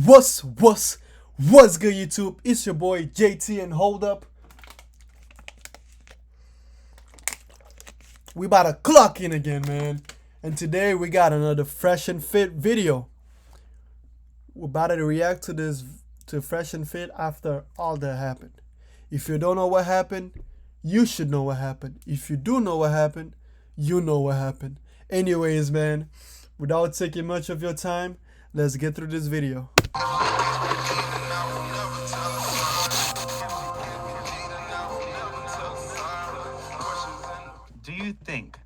What's good, YouTube? It's your boy JT, and hold up, we about to clock in again, man. And today we got another Fresh and Fit video. We're about to react to Fresh and Fit after all that happened. If you don't know what happened, you should know what happened. If you do know what happened, you know what happened. Anyways, man, without taking much of your time, let's get through this video. Do you think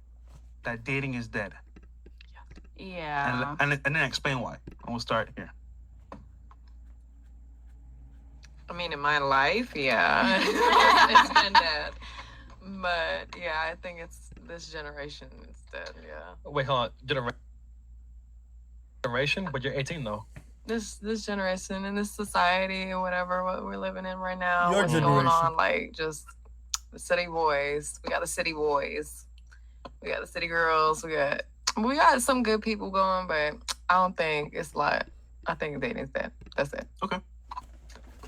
that dating is dead? Yeah. And then explain why. And we'll start here. I mean, in my life, yeah, it's been dead. But yeah, I think it's this generation is dead. Yeah. Wait, hold on. Generation? But you're 18 though. This generation and this society or whatever what we're living in right now. Your what's going generation. on? Like just the city boys. We got the city boys. We got the city girls. We got some good people going, but I don't think it's like. I think dating's dead. That's it. Okay.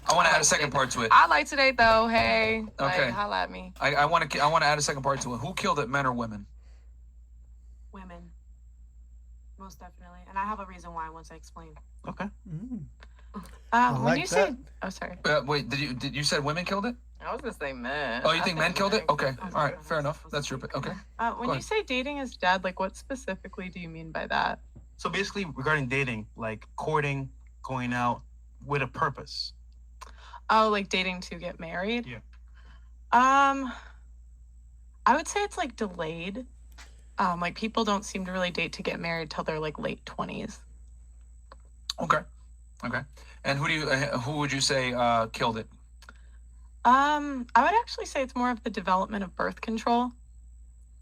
I want to add a second part to it. I like to date though. Hey, Okay. like, holla at me. I want to add a second part to it. Who killed it, men or women? Women. Most definitely. And I have a reason why once I explain. Okay. When like you say, that. oh sorry, Wait, did you said women killed it? I was gonna say men. Oh, you think men killed it? Okay. Oh, All right. Fair enough. That's your okay. When Go you ahead. say dating is dead, like what specifically do you mean by that? So basically, regarding dating, like courting, going out with a purpose. Oh, like dating to get married? Yeah. I would say it's like delayed. Like people don't seem to really date to get married till they're like late 20s. Okay. Okay. And who would you say killed it? I would actually say it's more of the development of birth control.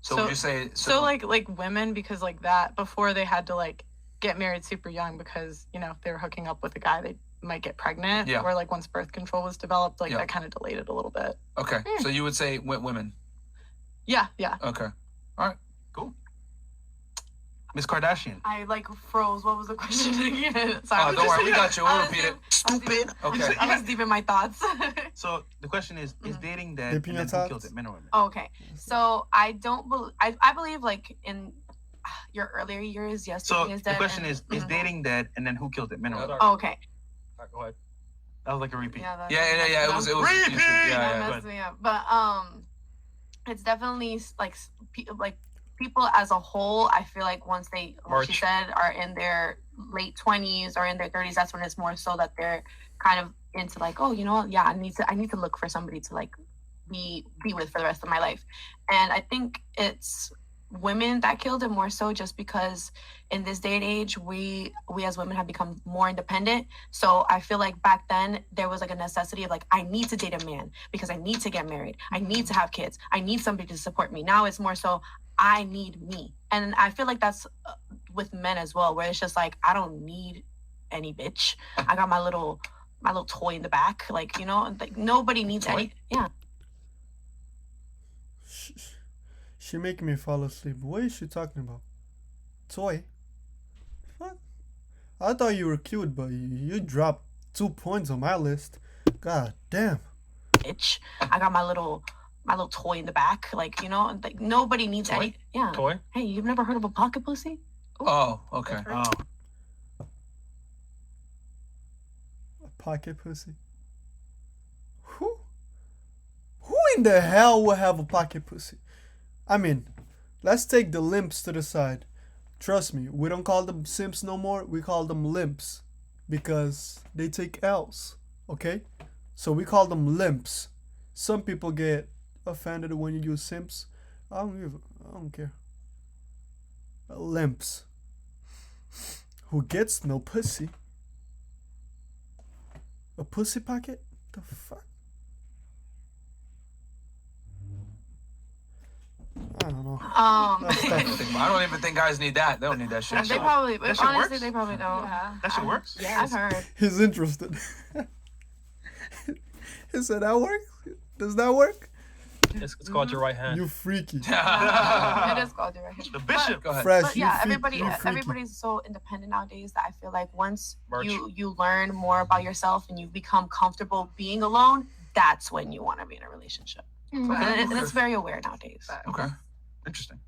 So, So- would you say So like women, because like that before they had to like get married super young because if they were hooking up with a guy they might get pregnant. Yeah. Or like once birth control was developed, like Yeah. that kind of delayed it a little bit. Okay. So you would say women. Yeah. Okay. Miss Kardashian. I like froze. What was the question again? Sorry. Oh, don't worry. We got you. We'll I was repeat it. deep- Stupid. Okay. I was deep in my thoughts. So the question is dating dead? Dipping And your then who toes? killed it, men or women? Okay. So I don't believe. I believe like in your earlier years, yes. So dating is the dead question and- is Mhm. dating dead? And then who killed it, men or women? Oh, okay. All right, go ahead. That was like a repeat. Yeah. Yeah. It was. Repeat! Yeah. That Yeah. messed me up. But it's definitely like people as a whole. I feel like once they, like she March. said, are in their late 20s or in their 30s, that's when it's more so that they're kind of into like, oh, you know what? Yeah, I need to look for somebody to like be with for the rest of my life. And I think it's women that killed it more so just because in this day and age we as women have become more independent. So I feel like back then there was like a necessity of like, I need to date a man because I need to get married, I need to have kids, I need somebody to support me. Now it's more so I need me. And I feel like that's with men as well, where it's just like, I don't need any bitch. I got my little toy in the back, like like nobody needs Toy? any. Yeah. She making me fall asleep. What is she talking about? Toy? What? I thought you were cute, but you dropped 2 points on my list. God damn. Bitch. I got my little toy in the back, like like nobody needs Toy? any. Yeah. Toy? Hey, you've never heard of a pocket pussy? Oh. Okay. That's right. Oh, A pocket pussy? Who in the hell will have a pocket pussy? I mean, let's take the limps to the side. Trust me, we don't call them simps no more. We call them limps because they take L's. Okay? So we call them limps. Some people get offended when you use simps. I don't care. Limps. Who gets no pussy? A pussy pocket? The fuck? I don't know. That's tough. I don't even think guys need that. They don't need that shit. They probably, That shit honestly, works? they probably don't. Yeah. that shit works? I've heard. He's interested. He said that works? Does that work? It's called your right hand. You freaky. It is called your right hand. The bishop. Go ahead. Fresh, But you yeah, freaky. everybody's so independent nowadays that I feel like once Merch. you learn more about yourself and you become comfortable being alone, that's when you want to be in a relationship. And it's very aware nowadays. Okay. Interesting.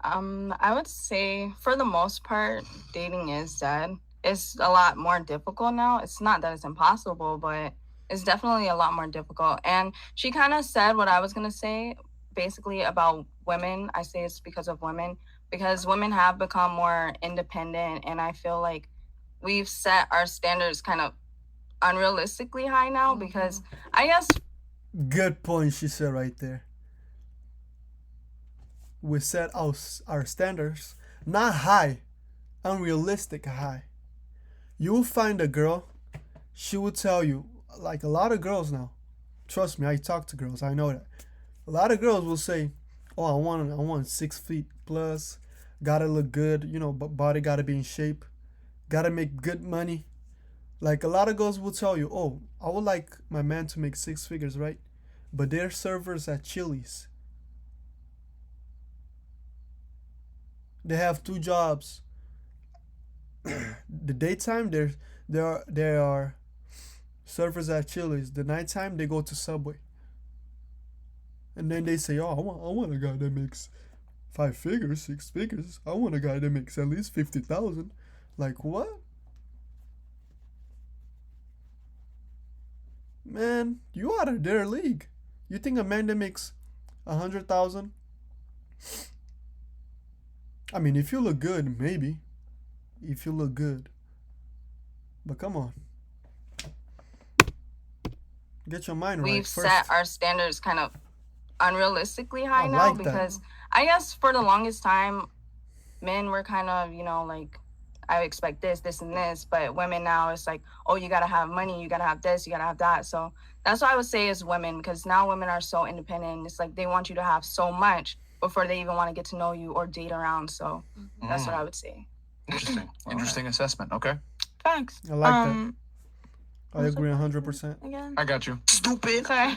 I would say for the most part, dating is dead. It's a lot more difficult now. It's not that it's impossible, but it's definitely a lot more difficult. And she kind of said what I was gonna say, basically about women. I say it's because of women, because women have become more independent, and I feel like we've set our standards kind of unrealistically high now. Because I guess Good point she said right there. We set our standards not high, unrealistic high. You will find a girl, she will tell you, like a lot of girls now. Trust me, I talk to girls, I know that. A lot of girls will say, "Oh, I want 6 feet plus, gotta look good, but body gotta be in shape, gotta make good money." Like a lot of girls will tell you, "Oh, I would like my man to make 6 figures, right? But they're servers at Chili's. They have 2 jobs. The daytime they are servers at Chili's. The nighttime they go to Subway. And then they say, "Oh, I want a guy that makes 5 figures, 6 figures. I want a guy that makes at least 50,000." Like what? Man, you out of their league. You think a man that makes 100,000? I mean, if you look good, maybe. If you look good. But come on. Get your mind right we've first. set our standards kind of unrealistically high I now, like that. because I guess for the longest time, men were kind of, like, I expect this, this, and this, but women now, it's like, oh, you gotta have money, you gotta have this, you gotta have that. So that's what I would say is women, because now women are so independent. It's like they want you to have so much before they even want to get to know you or date around. So that's what I would say. Interesting. Interesting assessment. Okay. Thanks. I like that. I agree 100%. Again. I got you. Stupid. Sorry.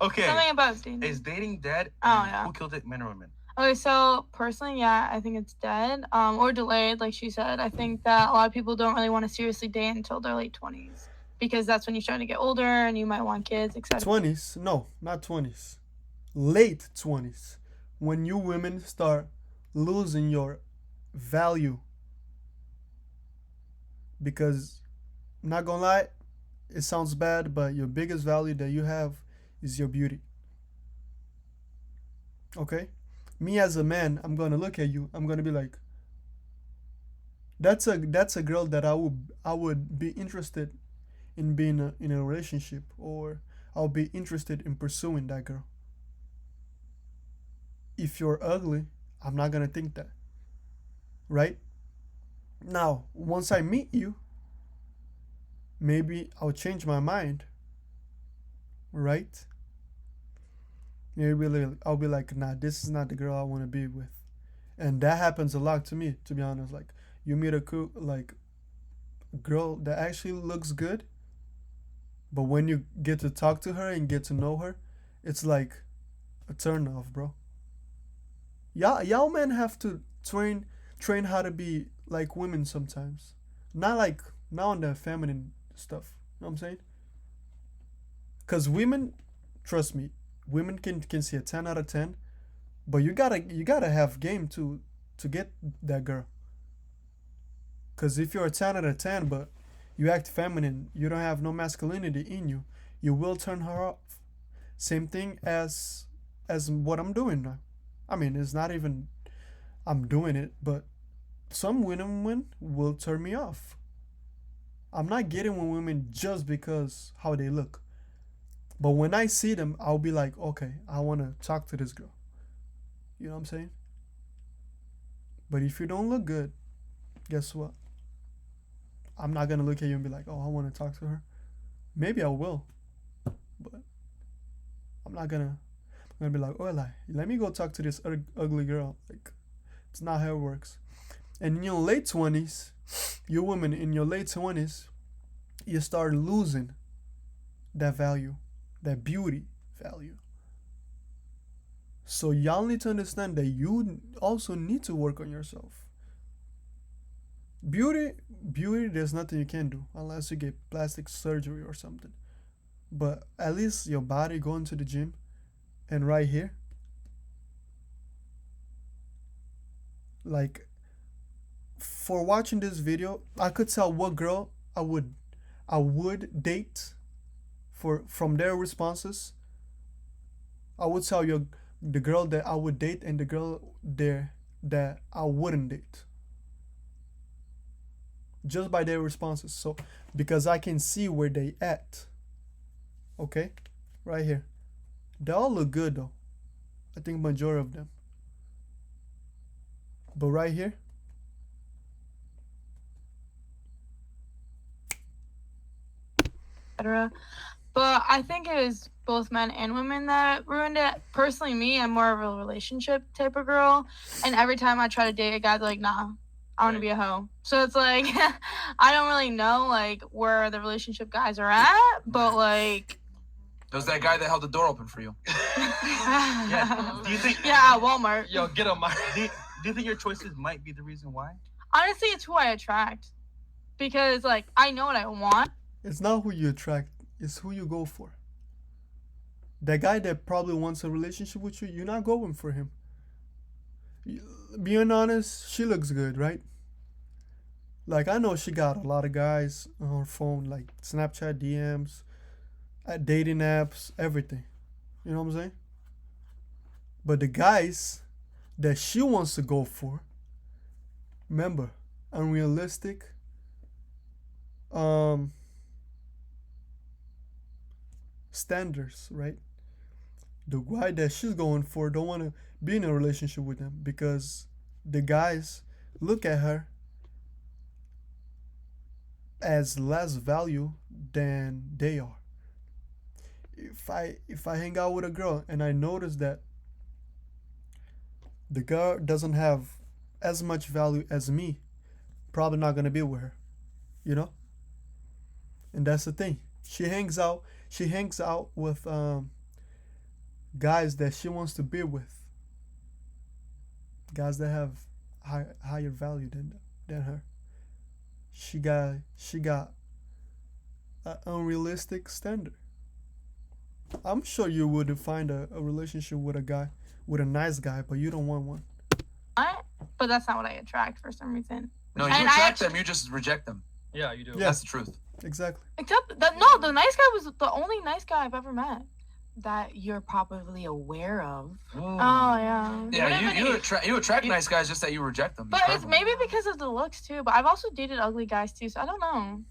Okay. Something about dating. Is dating dead? Oh, And yeah. Who killed it, men or women? Okay, so personally, yeah, I think it's dead, or delayed, like she said. I think that a lot of people don't really want to seriously date until their late 20s, because that's when you're starting to get older and you might want kids, etc. 20s? No, not 20s. Late 20s. When you women start losing your value. Because, not gonna lie, it sounds bad, but your biggest value that you have is your beauty. Okay? Me as a man, I'm gonna look at you. I'm gonna be like, that's a girl that I would be interested in being in a relationship, or I'll be interested in pursuing that girl. If you're ugly, I'm not gonna think that. Right? Now, once I meet you, maybe I'll change my mind. Right? Maybe I'll be like, nah, this is not the girl I want to be with. And that happens a lot to me, to be honest. Like, you meet a girl that actually looks good, but when you get to talk to her and get to know her, it's like a turn off, bro. Y'all men have to train how to be like women sometimes. Not on the feminine stuff. You know what I'm saying? Because women, trust me, women can see a 10 out of 10, but you gotta have game to get that girl. Because if you're a 10 out of 10, but you act feminine, you don't have no masculinity in you, you will turn her off. Same thing as what I'm doing now. I mean, it's not even I'm doing it, but some women will turn me off. I'm not getting with women just because how they look. But when I see them, I'll be like, okay, I want to talk to this girl. You know what I'm saying? But if you don't look good, guess what? I'm not going to look at you and be like, oh, I want to talk to her. Maybe I will. But I'm not going to. I'm going to be like, oh, let me go talk to this ugly girl. Like, it's not how it works. And in your late 20s, you women in your late 20s, you start losing that value, that beauty value. So y'all need to understand that you also need to work on yourself. Beauty, beauty, there's nothing you can do unless you get plastic surgery or something. But at least your body going to the gym, and right here, like for watching this video, I could tell what girl I would date for from their responses. I would tell you the girl that I would date and the girl there that I wouldn't date. Just by their responses. So because I can see where they at. Okay? Right here. They all look good though. I think majority of them. But right here, etc. But I think it was both men and women that ruined it. Personally, me, I'm more of a relationship type of girl, and every time I try to date a guy, they're like, "Nah, I want to be a hoe." So it's like I don't really know like where the relationship guys are at, but like There's that guy that held the door open for you. Yeah. Do you think? yeah, at Walmart. Yo, get on my. Do you think your choices might be the reason why? Honestly, it's who I attract because like I know what I want. it's not who you attract, it's who you go for. That guy that probably wants a relationship with you, you're not going for him. Being honest, she looks good, right? Like I know she got a lot of guys on her phone, like Snapchat DMs, dating apps, everything. You know what I'm saying? But the guys that she wants to go for, remember, unrealistic, standards, right? The guy that she's going for don't want to be in a relationship with him because the guys look at her as less value than they are. If I hang out with a girl and I notice that the girl doesn't have as much value as me, probably not gonna be with her, you know. And that's the thing. She hangs out with guys that she wants to be with, guys that have higher value than her. She got an unrealistic standard. I'm sure you would find a relationship with a guy, with a nice guy, but you don't want one. But that's not what I attract for some reason. No, you And attract them, you just reject them. Yeah, you do. Yeah. That's the truth. Exactly. Except that no, the nice guy was the only nice guy I've ever met. That you're probably aware of. Oh yeah. Yeah, you attract nice guys, just that you reject them. But it's maybe because of the looks too. But I've also dated ugly guys too, so I don't know.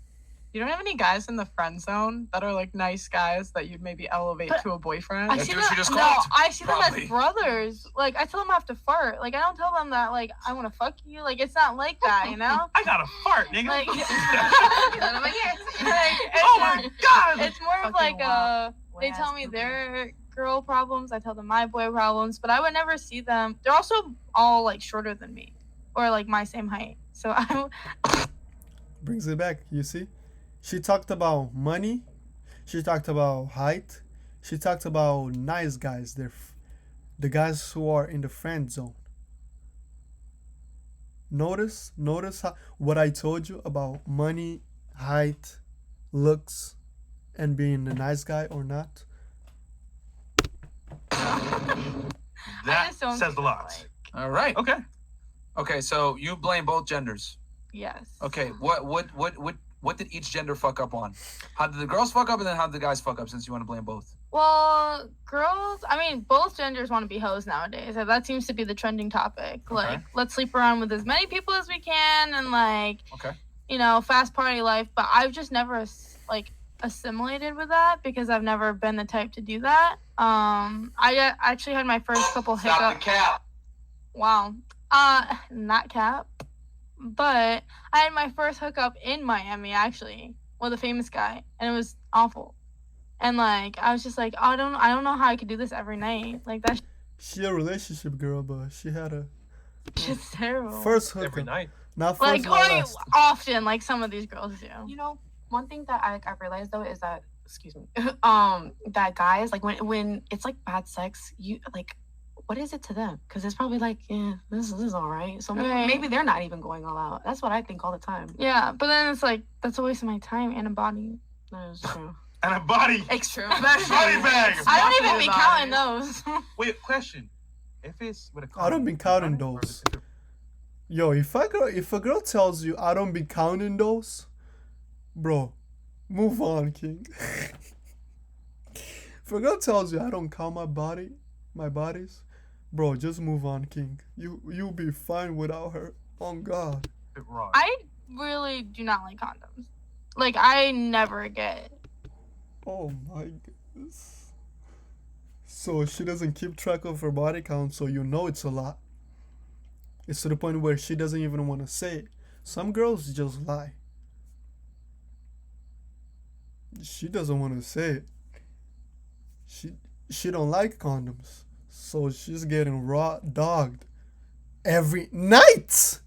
You don't have any guys in the friend zone that are like nice guys that you'd maybe elevate But to a boyfriend? I That's see what them. you just No, called, I see them probably. as brothers. Like I tell them I have to fart. Like I don't tell them that like I want to fuck you. Like it's not like that, you know. I got a fart, nigga. Like, None of my kids. it's Oh more- my god! It's more of Fucking like wow. they tell me their girl problems, I tell them my boy problems, but I would never see them. They're also all like shorter than me, or like my same height. So I Brings it back. You see, she talked about money. She talked about height. She talked about nice guys. The guys who are in the friend zone. Notice how what I told you about money, height, looks, and being a nice guy or not. That just don't says a feel lot. like- All right. Okay. Okay, so you blame both genders. yes. Okay, what did each gender fuck up on? How did the girls fuck up, and then how did the guys fuck up? Since you want to blame both. Well, girls, I mean, both genders want to be hoes nowadays. Like, that seems to be the trending topic. Like, let's sleep around with as many people as we can and, like, Okay. you know, fast party life. But I've just never, like, assimilated with that because I've never been the type to do that. I actually had my first couple hiccups. cap. Wow. Not cap. But I had my first hookup in Miami, actually, with a famous guy. And it was awful. And, like, I was just like, oh, I don't know how I could do this every night. Like, that's She a relationship girl, but she had a just terrible. first Every hookup, night. not first like, but or last. often, like some of these girls do. You know, one thing that I realized though is that that guys like when it's like bad sex, you like what is it to them? Because it's probably like, yeah, this is all right. So Right. maybe they're not even going all out. That's what I think all the time. Yeah, but then it's like that's a waste of my time and a body. That is true. And a body. It's true. Body bag. I don't even Body. be counting those. Wait, question. If it's with a I don't be counting condom, or those. if it's- Yo, if a girl tells you I don't be counting those, bro, move on, king. If a girl tells you I don't count my bodies, bro, just move on, king. You'll be fine without her. On God. if it raw. I really do not like condoms. Like I never get. Oh my goodness. So she doesn't keep track of her body count, so you know it's a lot. It's to the point where she doesn't even want to say it. Some girls just lie. She doesn't want to say it. She don't like condoms, so she's getting raw dogged every night.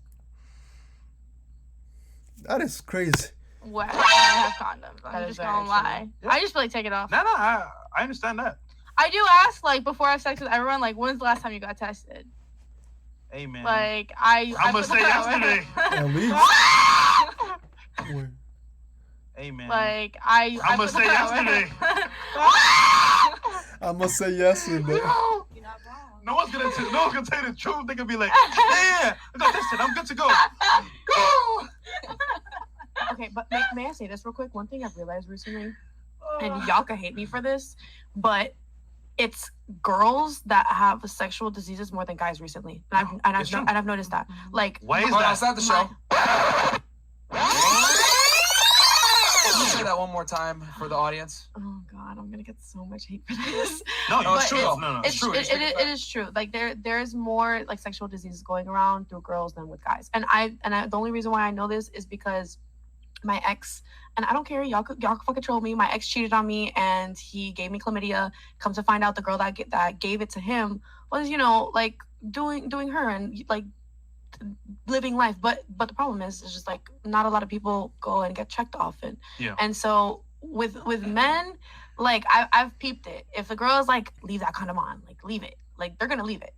That is crazy. Well, I have condoms. That I'm is just very gonna lie. true. I just like take it off. No, I understand that. I do ask like before I have sex with everyone, like when's the last time you got tested? Hey, man. Like I I'ma put say that yesterday. At least. Wait. Hey, man. Like I I'ma put say that yesterday. I must say yesterday. You're not wrong. No one's gonna tell you the truth. They gonna be like, yeah, I got tested. I'm good to go. Go. Okay, but may I say this real quick? One thing I've realized recently, and y'all can hate me for this, but it's girls that have sexual diseases more than guys recently, and It's true. I've noticed that. Like, Why is Well, that? that's not the show. Can you say that one more time for the audience? oh god, I'm gonna get so much hate for this. No, No, it's it's true. true. though. No, It's true. true. It is true. Like there's more like sexual diseases going around through girls than with guys. And the only reason why I know this is because my ex, and I don't care, y'all could fucking troll me. My ex cheated on me and he gave me chlamydia. Come to find out, the girl that gave it to him was, like doing her and like living life. But the problem is just like not a lot of people go and get checked often. Yeah. And so with men, like I've peeped it. If the girl is like, leave that condom on, like leave it, like they're gonna leave it.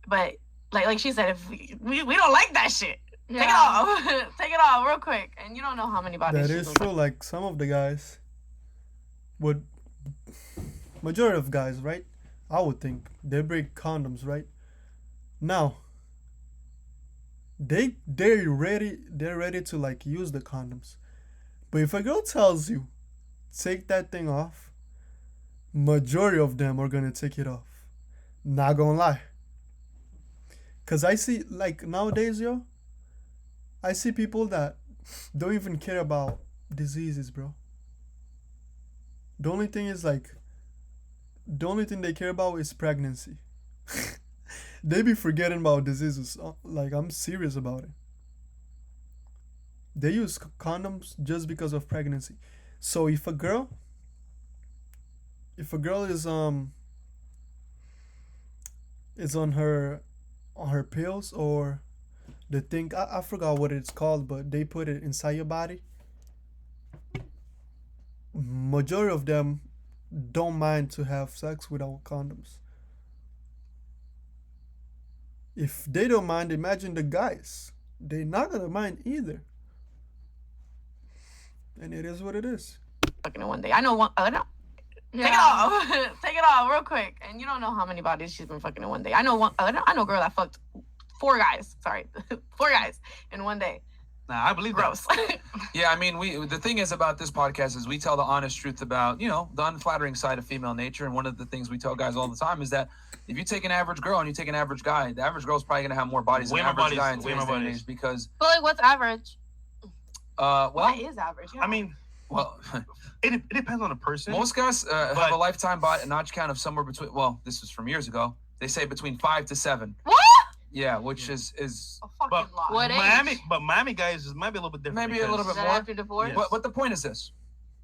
But like she said, if we don't like that shit, take it off, take it off real quick. And you don't know how many bodies. That she is looks true. Like some of the guys would, majority of guys, right? I would think they break condoms, right? Now they're ready to like use the condoms. But if a girl tells you take that thing off, majority of them are gonna take it off. Not gonna lie. Cause I see like nowadays, yo, I see people that don't even care about diseases, bro. The only thing they care about is pregnancy. They be forgetting about diseases. Like, I'm serious about it. They use condoms just because of pregnancy. So if a girl is on her pills or the thing, I forgot what it's called, but they put it inside your body. Majority of them don't mind to have sex without condoms. If they don't mind, imagine the guys. They're not gonna mind either. And it is what it is. fucking in one day. I know one. Take it Yeah. off, take it off real quick. And you don't know how many bodies she's been fucking in one day. I know one. I know a girl that fucked 4 guys. Sorry, 4 guys in one day. Nah, I believe that. Gross. Yeah, I mean, the thing is about this podcast is we tell the honest truth about, the unflattering side of female nature. And one of the things we tell guys all the time is that if you take an average girl and you take an average guy, the average girl's probably going to have more bodies Way than an more average bodies, guy in way more today's day and bodies. age because, But like, what's average? well, That is average. Yeah. I mean, well, it depends on the person. most guys have But- a lifetime notch count of somewhere between, well, this is from years ago. They say between 5 to 7. What? Yeah, which is a fucking but lot. What Miami guys might be a little bit different. Maybe a little because- bit Is that more. after divorce? Yeah. But the point is this.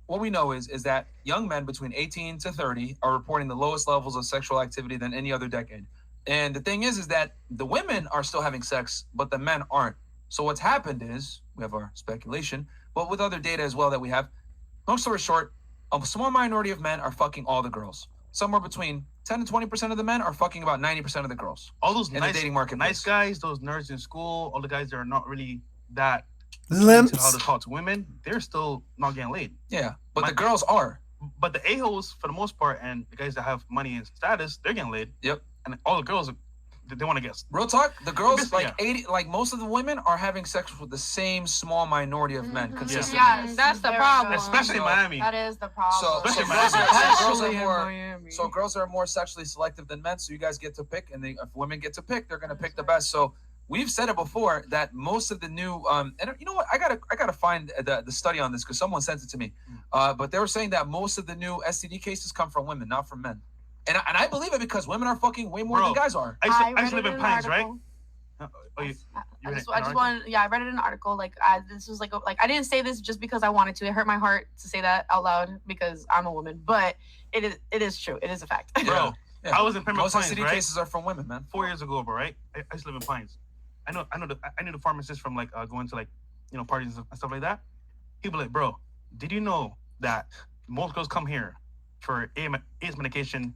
What we know is that young men between 18 to 30 are reporting the lowest levels of sexual activity than any other decade. And the thing is that the women are still having sex, but the men aren't. So what's happened is, we have our speculation, but with other data as well that we have, long story short, a small minority of men are fucking all the girls. somewhere between 10 to 20% of the men are fucking about 90% of the girls. All those in nice, the dating market. nice guys, those nerds in school, all the guys that are not really that Limps. into how to talk to women, they're still not getting laid. Yeah, but the girls are. But the a-holes, for the most part, and the guys that have money and status, they're getting laid. Yep. And all the girls, they want to get. Real talk, the girls, Yes, like yeah. 80, like most of the women are having sex with the same small minority of men consistently. Yes, That's the there we problem. go. Especially in Miami. That is the problem. So Especially girls Miami. so girls are more sexually selective than men. So you guys get to pick, and if women get to pick, they're gonna pick the best. So we've said it before that most of the new and you know what, I gotta find the study on this because someone sent it to me. But they were saying that most of the new STD cases come from women, not from men. And I believe it because women are fucking way more Bro, than guys are. I used read to live it in an Pines, right? article. Oh, you I read just it in an wanted, yeah, I read it in an article. Like, this was like I didn't say this just because I wanted to. It hurt my heart to say that out loud because I'm a woman, but it is true. It is a fact. Bro, Yeah. I was in Pembroke Most Pines, STD right? cases are from women, man. 4 years ago, bro, right? I used to live in Pines. I knew the pharmacist from like going to like parties and stuff like that. He'd be like, bro, did you know that most girls come here for AIDS medication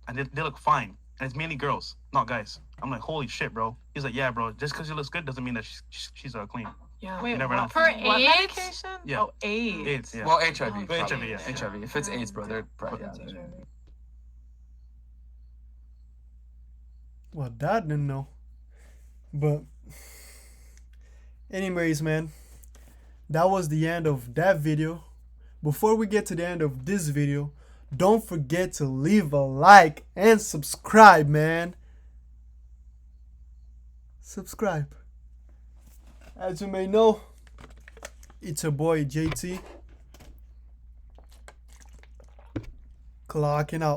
and they look fine, and it's mainly girls, not guys. I'm like, holy shit, bro. He's like, yeah, bro. Just because she looks good doesn't mean that she's clean. Yeah. You never know. For What AIDS? medication? Yeah. Oh, AIDS. AIDS, yeah. Well, HIV. Oh, probably. HIV, yeah. HIV. If it's AIDS, bro, they're probably. Yeah. Well, that didn't know. But anyways, man, that was the end of that video. Before we get to the end of this video, don't forget to leave a like and subscribe, man. Subscribe. As you may know, it's your boy JT. Clocking out.